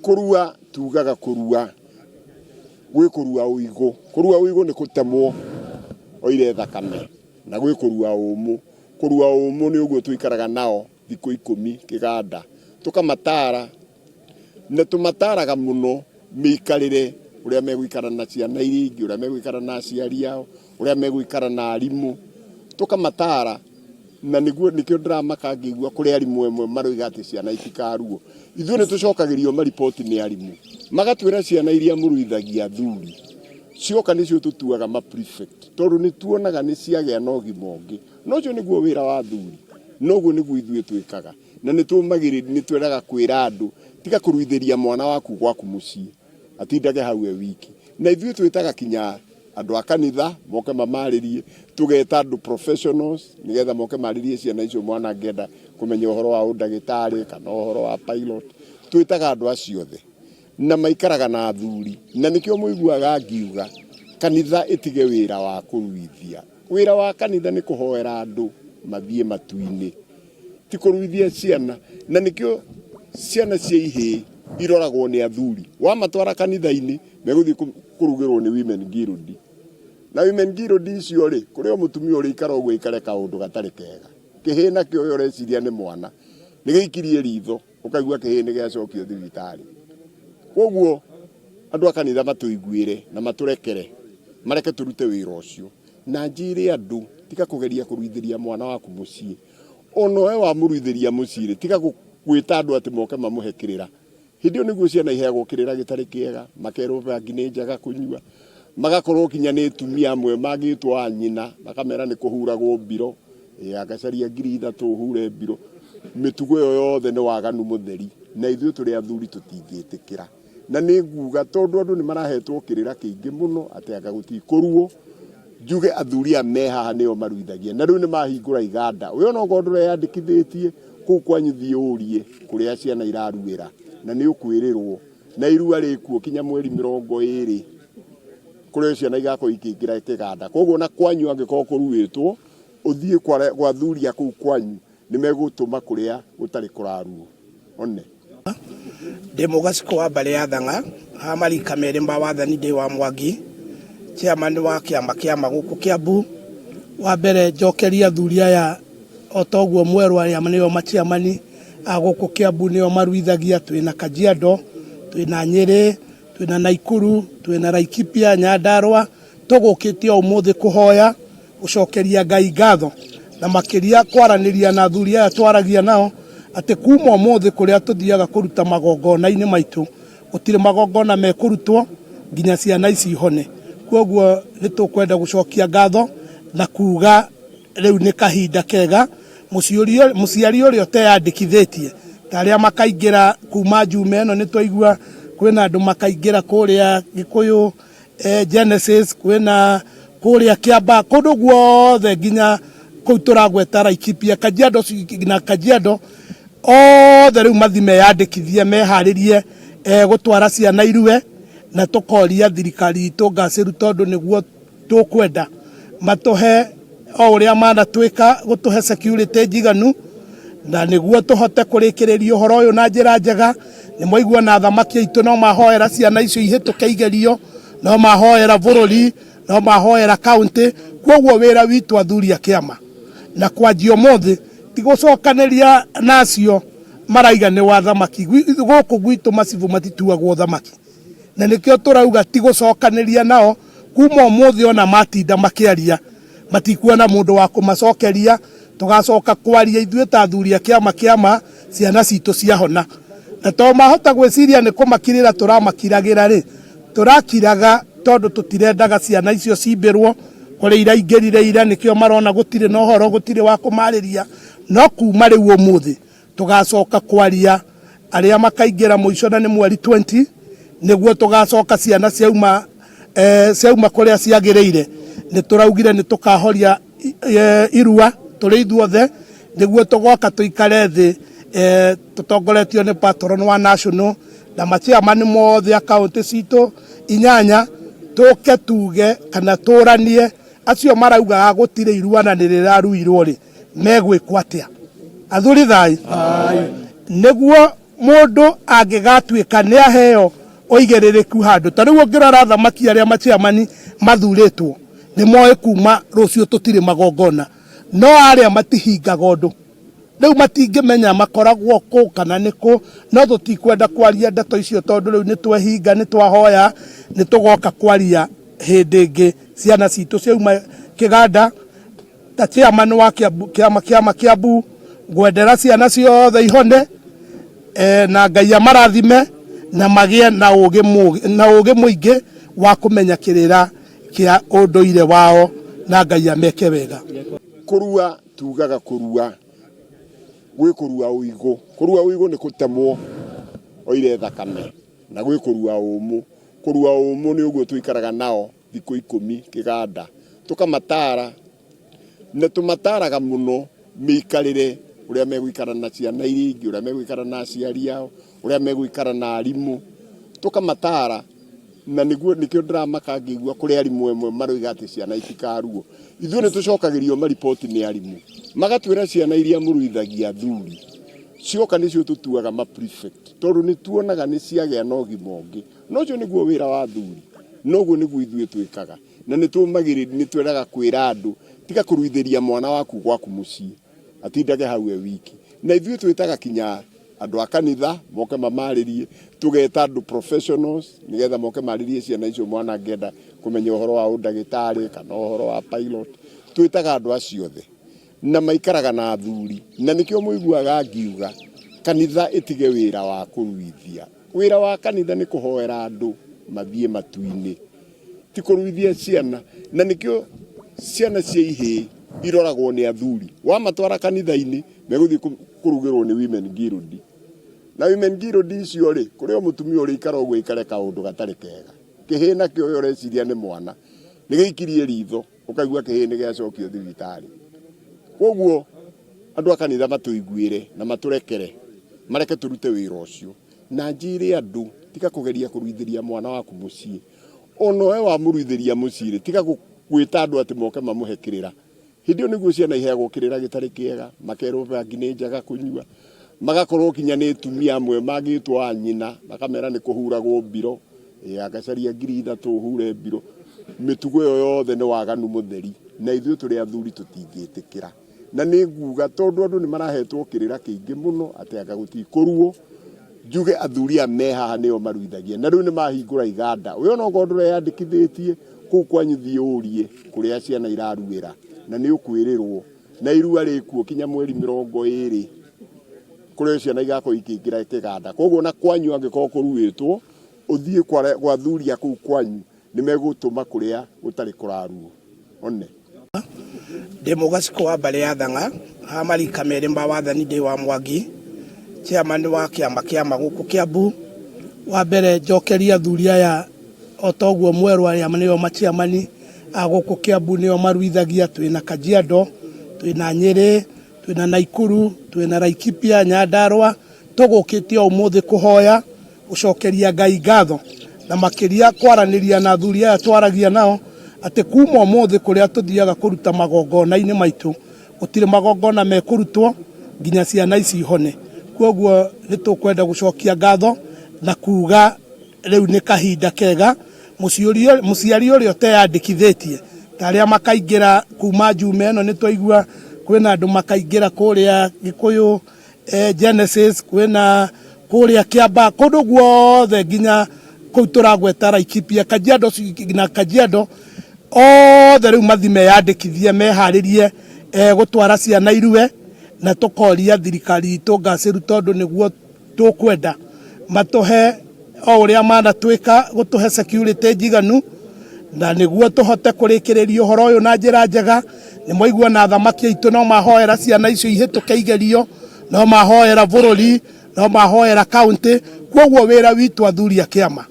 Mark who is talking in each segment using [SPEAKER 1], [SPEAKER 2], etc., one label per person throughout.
[SPEAKER 1] kurua tugaga kurua gwe kurua uigo ni kutemwo oire thakame na gwe kurua umu ni uguo tuikaraga nao thikũ 10 kiganda tukamatara na tumataraga muno miikarire uria megwikara na ciana iria ingi uria megwikara na aciari ao uria megwikara na arimu tukamatara na niguo nikio ndramaka ngigua kuri arimu emwe maroiga ati ciana itikaruo ithuĩ nĩ tũcokagirio maripoti nĩ arimu magatwĩra ciana iria mũruithagia thuri cioka nĩcio tũtuaga ma prefect tondũ nĩ tuonaga nĩ ciagĩa na ũgima ũngĩ no ũcio nĩguo wĩra wa thuri noguo nĩguo ithuĩ twĩkaga na nĩ tũmagĩrĩria nĩ twĩraga kwĩra andũ tiga kũruithĩria mwana waku gwaku mũciĩ atindage hau wiki na ithuĩ twĩtaga kinya andũ a kanitha moke mamarĩrie tugeta andũ professionals nigetha moke marĩrie ciana icio mwana ngenda kumenya ũhoro wa ũndagĩtarĩ kana ũhoro wa pilot twĩtaga andũ acio othe na maikaraga na thuri na nikio muiguaga ngiuga kanitha itige wĩra wa kũruithia wĩra wa kanitha nĩ kũhoera andũ mathie matu-inĩ ti kũruithia ciana na nikio ciana cia ihii iroragwo nĩ athuri wa matwara kanitha-inĩ megũthiĩ kũrugĩrwo nĩ women guild na women guild icio rĩ kũrĩ o mũtumia ũrĩ ikara ũguo ikare kaũndũ gatarĩ kega kĩhĩ nakĩo ũrĩa ũreciria nĩ mwana nĩ gĩikirie ritho ũkaigua kĩhĩ nĩ gĩacokio thibitarĩ koguo andũ a kanitha matũiguĩre na matũrekere mareke tũrute wĩra ũcio na njĩre andũ tiga kũgeria kũruithĩria mwana waku mũciĩ ono we wa mũruithĩria mũciĩ tiga gwĩta andũ atĩ moke mamũhe kĩrĩra hĩndĩ ĩyo nĩguo ciana iheagwo kĩrĩra gĩtarĩ kĩega makerwo bangi nĩ njaga kũnyua magakorwo kinya nĩ tumia amwe magĩtwo a nyina makamera nĩ kũhuragwo mbiro agacaria 3,000 hure mbiro mĩtugo ĩyo yothe nĩ waganu mũtheri na ithuĩ tũrĩ athuri tũtingĩtĩkĩra na nĩ nguga tondũ andũ nĩ marahetwo kĩrĩra kĩingĩ mũno atĩ anga gũtikũruo njuge athuri a me haha nĩo maruithagia na rĩu nĩ mahingũra iganda we ona ũkorwo ndũreyandĩkithĩtie kũu kwanyu thiĩ ũrie kũrĩa ciana iraruĩra na nĩ ũkwĩrĩrwo na irua rĩkuo kinya mweri 20 kũrĩa ciana igakorwo ikĩingĩra kĩganda koguo na kwanyu angĩkorwo kũruĩtwo ũthiĩ kwa thuria kũu kwanyu nĩ megũtũma kũrĩa gũtarĩ kũraruo one
[SPEAKER 2] Demogaciko wa mbere ya Thang'a ha marika merĩ ma wathani ndĩ wa Mwaki chairman wa kĩama gũkũ Kiambu wa mbere njokeria thuria ya otoguo mweru arĩa nĩo machairman a gũkũ Kiambu nĩo maruithagia twĩna Kajiado twĩna Nyĩrĩ twĩna Naikuru twĩna Laikipia Nyandarua tũgũkĩte ũmũthĩ kũhoya gũcokeria Ngai ngatho na makĩria kwaranĩria na thuria twaragia nao ate kuma ũmũthĩ kũrĩa tũthiaga kũruta magongona-inĩ maitũ gũtirĩ magongona mekũrutwo nginya ciana ici ihone koguo nĩ tũkwenda gũcokia ngatho na kuga rĩu nĩ kahinda kega mũciari ũrĩa ũteyandĩkithĩtie ta arĩa makaingĩra kuma njuma ĩno nĩ twaigua kwĩna andũ makaingĩra kũrĩa Gĩkũyũ Genesis kwĩna kũrĩa Kĩamba kũndũ guothe nginya kũu tũragweta Laikipia Kajiado na Kajiado othe rĩu mathi meyandĩkithie meharĩrie gũtwara ciana irue na tũkoria thirikari itũ ngacĩru tondũ nĩguo tũkwenda matũhe o ũrĩa manatwĩka gũtũhe security njiganu na nĩguo tũhote kũrĩkĩrĩria ũhoro ũyũ na njĩra njega nĩ mwaigua na thamaki aitũ no mahoera ciana icio ihĩtũke igerio no mahoera bũrũri no mahoera county koguo wĩra witũ athuri a kĩama na kwanjia ũmũthĩ ti gũcokanĩria nacio maraiga nĩ wa thamaki gũkũ gwitũ macibu matituagwo thamaki na nĩkĩo tũrauga ti gũcokanĩria nao kuma ũmũthĩ ona matinda makĩaria matikuona mũndũ wa kũmacokeria tũgacoka kwaria ithuĩ ta athuri a kĩama ciana citũ ciahona na to mahota gwĩciria nĩ kũmakirĩra tũramakiragĩra rĩ tũrakiraga tondũ tũtirendaga ciana icio cimbĩrwo kũrĩa iraingĩrire ira nĩkĩo marona gũtirĩ na ũhoro gũtirĩ wa kũmarĩria no kuma rĩu ũmũthĩ tũgacoka kwaria arĩa makaingĩra mũico na nĩ mweri 20 nĩguo tũgacoka ciana ciauma kũrĩa ciagĩrĩire nĩ tũraugire nĩ tũkahoria irua tũrĩ ithuothe nĩguo tũgoka tũikare thĩ tũtongoretio nĩ patron wa national na machairman mothe akaunti citũ 8 tũke tuge kana tũranie acio marauga gũtirĩ irua na nĩrĩraruirwo rĩ megwĩkwo atĩa athuri thai nĩguo mundu angigatuika ni aheo oigerereku handu ta riu ngirora thamaki aria maciamani mathuritwo ni moe kuma rucio tutire magongona no aria matihingaga undu riu matingimenya makoragwo ku kana niku no tutikwenda kwaria ndeto icio tondu riu ni twehinga ni twahoya ni tugoka kwaria hindi ingi ciana citu ciauma kiganda ta chairman wa kiama Kiambu gwendera ciana ciothe ihone na Ngai amarathime na magie na ugi muingi wa kumenya kirira kia unduire wao na Ngai ameke wega.
[SPEAKER 1] Kurua tugaga kurua gwi kurua uigo. Kurua uigo ni kutemwo oire thakame na gwi kurua umu. Kurua umu ni uguo tuikaraga nao thiku 10 kiganda tukamatara na tumataraga muno miikarire uria megwikara na ciana iria ingi uria megwikara na aciari ao uria megwikara na arimu tukamatara na niguo nikio ndiramaka ngigua kuri arimu emwe maroiga ati ciana itikaruo ithuĩ ni tucokagirio maripoti ni arimu magatwira ciana iria muruithagia thuri cioka nicio tutuaga ma prefect tondu ni tuonaga ni ciagĩa na ũgima ũngĩ no cio niguo wĩra wa thuri noguo niguo ithuĩ twĩkaga na ni tumagirĩria ni tweraga kwĩra andu tiga kuruithĩria mwana waku gwaku mucii atindage hau wiki na ithuĩ twĩtaga kinya andu a kanitha moke mamaririe tugeta andu professionals nigetha moke maririe ciana icio mwana ngenda kumenya uhoro wa ndagĩtarĩ kana uhoro wa pilot twĩtaga andu acio othe na maikaraga na thuri na nikio muiguaga ngiuga kanitha itige wĩra wa kuruithia. Wĩra wa kanitha ni kuhoera andu mathie matu-ini ti kuruithia ciana na nikio ciana cia Ihii iroragwo ni athuri wa matwara kanitha-ini meguthi kurugirwo ni women guild na women guild icio ri kuri o mutumia uri ikara ogwo ikare kaundu gatari kega kihina kio yo reciria ni mwana ni giikirie ritho ukaigua kihini giacokio thibitari koguo andu a kanitha matuiguire na maturekere mareke turute wira ucio na njire andu tika kugeria kuruithiria mwana waku mucii ono we wa muruithiria mucii tika gwita andu ati moke mamuhekirira hindio niguo ciana iheagwo kirira gitari kiega makerwo bangi ni njaga kunyua magakorwo kinya ni tumia amwe magitwo anyina makamera ni kuhuragwo mbiro agacaria 3,000 hure mbiro mitugo yo yothe ni waganu mutheri na ithuĩ turi athuri tutingitikira na ni nguga tondu andu ni marahetwo kirira kiingi muno ati anga gutikuruo njuge athuri me haha nio maruithagia na riu ni mahingura iganda uyo no ngondore yandikithitie kuu kwanyu thiurie kuria ciana iraruira na ni ukwirirwo na irua rikuo kinya mweri 20 kuria ciana igako ikingira kiganda koguo na kwanyu angiko kuruitwo uthie kwa thuria kuu kwanyu ni megutuma kuria gutari kuraruo one
[SPEAKER 2] Demogaciko wa mbale ya thanga ha marika mere mba wathani ndi wa Mwaki chairman wa kiama guku Kiambu wa mbere njokeria thuria ya otoguo mweru aria manio machiamani aguku Kiambu nio maruithagia twina Kajiado twina Nyeri twina Naikuru twina Laikipia Nyandarua tugukite umuthi kuhoya ucokeria Ngai ngatho na makiria kwaraniria na thuria twaragia nao ati kuma umuthi kuria tuthiaga kuruta magongona-ini maitu gutire magongona mekurutwo nginya ciana ici ihone koguo nitukwenda gucokia ngatho na kuga riu ni kahinda kega muciari uria uteyandikithitie taria makaingira kuma Juma eno nitwaigua kwina andu makaingira kuria Gikuyu Genesis kwina kuria Kiamba kundu guothe nginya kuu turagweta Laikipia Kajiado na Kajiado othe riu mathime yandikithie meharirie gutwara ciana irue na tukoria thirikari itu ngaciru tondu niguo tukwenda matuhe o uria manatwika gutuhe security njiganu na niguo tuhote kurikiriria uhoro uyu na njira njega ni moigua na thamaki itu no mahoera ciana icio ihituke igerio no mahoera bururi no mahoera county koguo wira witu athuri a kiama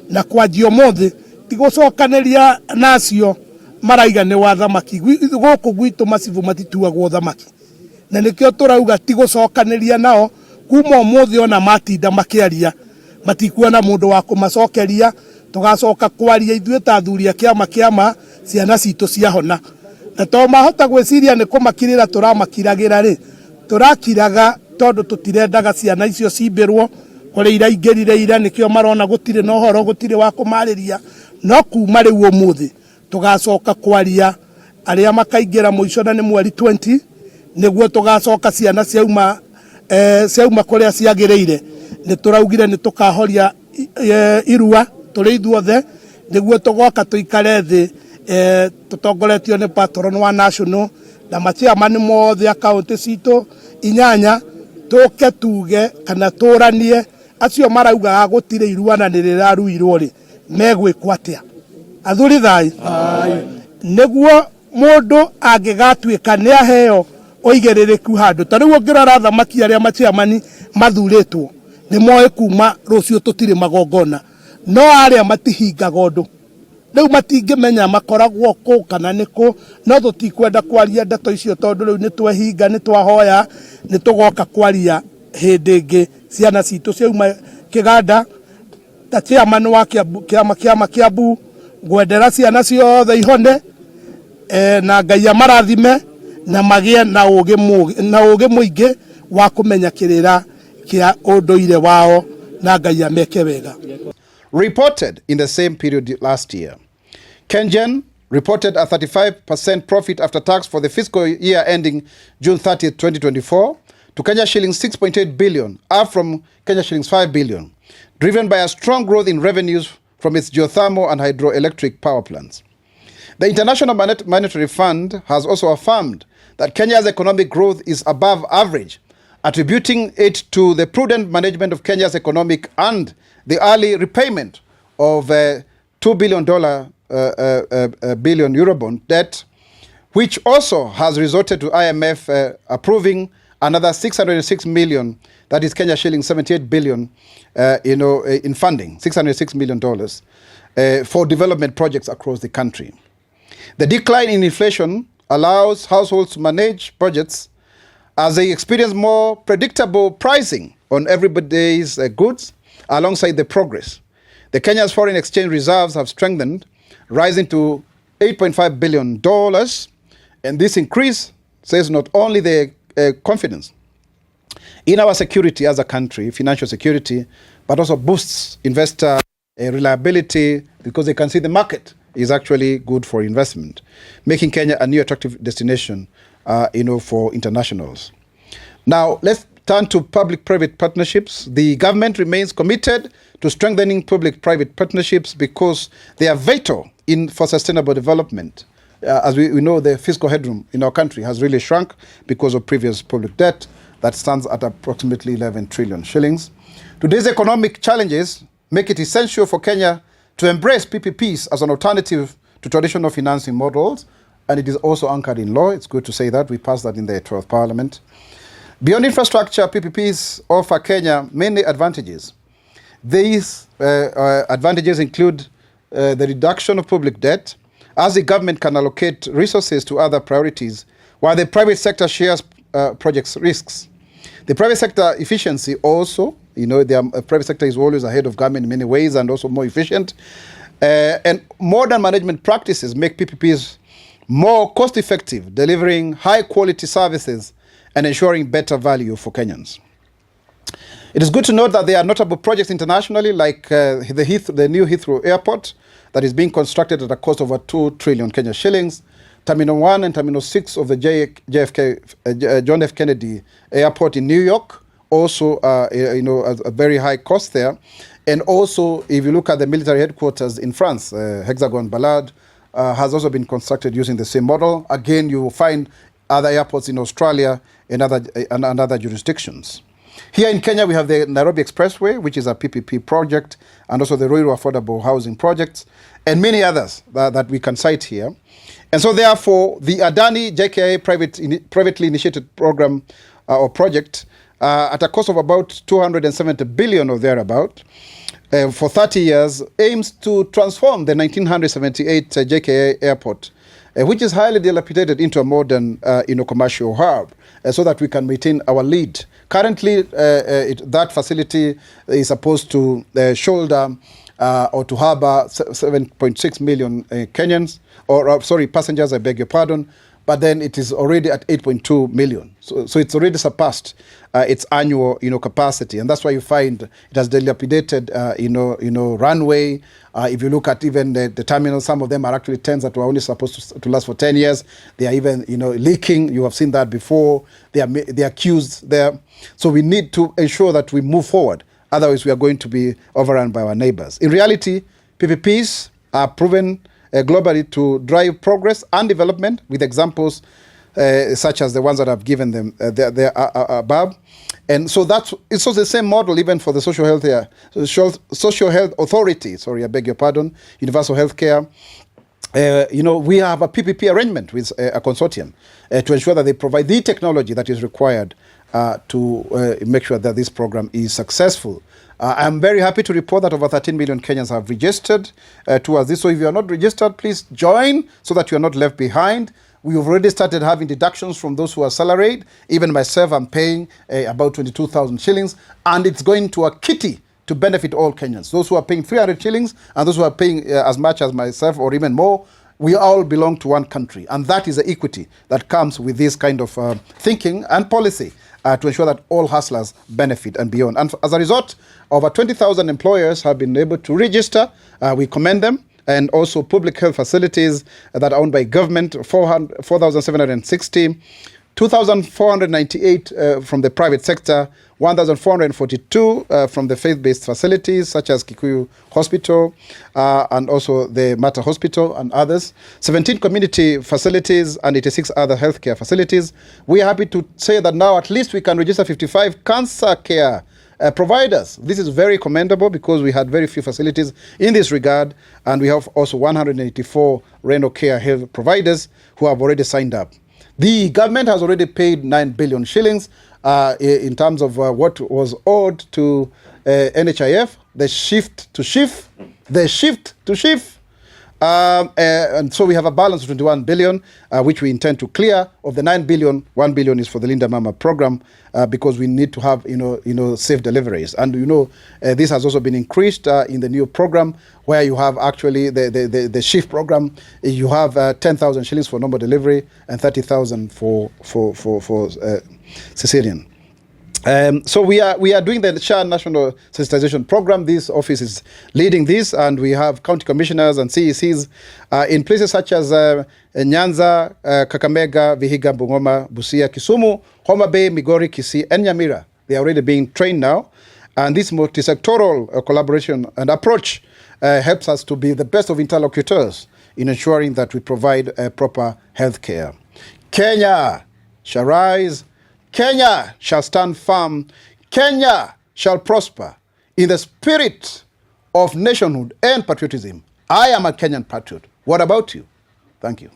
[SPEAKER 2] na kwanjio mothi tigucokaniria nacio maraiga ni wa thamaki guku gwitu macivu matituagwo thamaki na nikio turauga tigucokaniria nao kuma umuthi ona matinda makiaria matikuona mundu wa kumacokeria tugacoka kwaria ithuĩ ta athuri a kiama ciana citu ciahona na to mahota gwiciria ni kumakirira turamakiragira ri turakiraga tondu tutirendaga ciana icio cimbirwo kore iraingirire ira nikio marona gutire no horo gutire wa kumariria no kuma riu umuthi tugacoka kwaria aria makaingira muicona ni mweri 20 niguo tugacoka ciana ciauma kuria ciagiriire ni turaugire ni tukahoria irua turi ithuothe niguo tugoka tuikare thi tutongoretio ni patron wa national na machairman mothe akaunti citu inyanya tuke tuge kana turanie acio marauga gutire irua na niriraruirwo ri megwikwo atia athuri thai niguo mundu angigatuika ni aheo oigiririku handu tariu ngirora thamaki aria machairman mathuritwo ni moe kuma rucio tutire magongona no aria matihingaga undu riu matingimenya makoragwo ku kana niku no tutikwenda kwaria ndeto icio tondu riu ni twehinga ni twahoya ni tugoka kwaria hindi ingi ciana citu ciauma kiganda ta chairman wa kiama Kiambu gwendera ciana ciothe ihone na Ngai amarathime na magie na ugi muingi wa kumenya kirira kia unduire wao na Ngai ameke wega.
[SPEAKER 3] Reported in the same period last year, KenGen reported a 35% profit after tax for the fiscal year ending June 30th, 2024 to Kenya shillings 6.8 billion, up from Kenya shillings 5 billion, driven by a strong growth in revenues from its geothermal and hydroelectric power plants. The International Monetary Fund has also affirmed that Kenya's economic growth is above average, attributing it to the prudent management of Kenya's economic and the early repayment of $2 billion billion Eurobond debt, which also has resulted to IMF approving another 606 million, that is Kenya shilling 78 billion, in funding, $606 million for development projects across the country. The decline in inflation allows households to manage budgets as they experience more predictable pricing on everyday's goods alongside the progress. The Kenya's foreign exchange reserves have strengthened, rising to $8.5 billion, and this increase says not only the confidence in our security as a country, financial security, but also boosts investor reliability because they can see the market is actually good for investment, making Kenya a new attractive destination for internationals. Now, let's turn to public-private partnerships. The government remains committed to strengthening public-private partnerships because they are vital for sustainable development. As we know, the fiscal headroom in our country has really shrunk because of previous public debt that stands at approximately 11 trillion shillings. Today's economic challenges make it essential for Kenya to embrace PPPs as an alternative to traditional financing models, and it is also anchored in law. It's good to say that. We passed that in the 12th Parliament. Beyond infrastructure, PPPs offer Kenya many advantages. These advantages include the reduction of public debt, as the government can allocate resources to other priorities, while the private sector shares projects risks. The private sector efficiency also, the private sector is always ahead of government in many ways and also more efficient. And modern management practices make PPPs more cost-effective, delivering high-quality services and ensuring better value for Kenyans. It is good to note that there are notable projects internationally, like the new Heathrow Airport that is being constructed at a cost of over 2 trillion Kenya shillings, Terminal 1 and Terminal 6 of the John F. Kennedy Airport in New York, also a very high cost there. And also, if you look at the military headquarters in France, Hexagon Ballard has also been constructed using the same model. Again, you will find other airports in Australia and other jurisdictions. Here in Kenya, we have the Nairobi Expressway, which is a PPP project, and also the Ruiru Affordable Housing Projects, and many others that we can cite here. And so therefore, the Adani JKIA privately initiated program or project at a cost of about 270 billion or thereabout for 30 years aims to transform the 1978 JKIA airport, which is highly dilapidated, into a modern commercial hub so that we can maintain our lead. Currently, that facility is supposed to shoulder or to harbor 7.6 million Kenyans, passengers, I beg your pardon. but then it is already at 8.2 million. So it's already surpassed its annual, capacity, and that's why you find it has dilapidated, runway. If you look at even the terminals, some of them are actually tents that were only supposed to last for 10 years. They are even, leaking. You have seen that before. They are accused there. So we need to ensure that we move forward. Otherwise, we are going to be overrun by our neighbors. In reality, PPPs are proven globally to drive progress and development, with examples such as the ones that I've given them above. And so it's also the same model even for the social health authority. Sorry, I beg your pardon. Universal health care. We have a PPP arrangement with a consortium to ensure that they provide the technology that is required to make sure that this program is successful. I'm very happy to report that over 13 million Kenyans have registered towards this. So if you are not registered, please join so that you are not left behind. We've already started having deductions from those who are salaried. Even myself, I'm paying about 22,000 shillings, and it's going to a kitty to benefit all Kenyans. Those who are paying 300 shillings and those who are paying as much as myself or even more, we all belong to one country. And that is the equity that comes with this kind of thinking and policy to ensure that all hustlers benefit and beyond. And as a result, over 20,000 employers have been able to register. We commend them. And also public health facilities that are owned by government, 4,760, 2,498 from the private sector, 1,442 from the faith-based facilities such as Kikuyu Hospital and also the Mata Hospital and others, 17 community facilities and 86 other healthcare facilities. We are happy to say that now at least we can register 55 cancer care providers. This is very commendable because we had very few facilities in this regard, and we have also 184 renal care health providers who have already signed up. The government has already paid 9 billion shillings in terms of what was owed to NHIF, the shift to shift. And so we have a balance of 21 billion, which we intend to clear. Of the 9 billion, 1 billion is for the Linda Mama program because we need to have, safe deliveries. And, this has also been increased in the new program where you have actually the shift program. You have 10,000 shillings for normal delivery and 30,000 for cesarean. So we are doing the SHA National Sensitization Program. This office is leading this, and we have county commissioners and CECs in places such as Nyanza, Kakamega, Vihiga, Bungoma, Busia, Kisumu, Homa Bay, Migori, Kisii, and Nyamira. They are already being trained now. And this multi-sectoral collaboration and approach helps us to be the best of interlocutors in ensuring that we provide proper health care. Kenya shall rise. Kenya shall stand firm. Kenya shall prosper in the spirit of nationhood and patriotism. I am a Kenyan patriot. What about you? Thank you.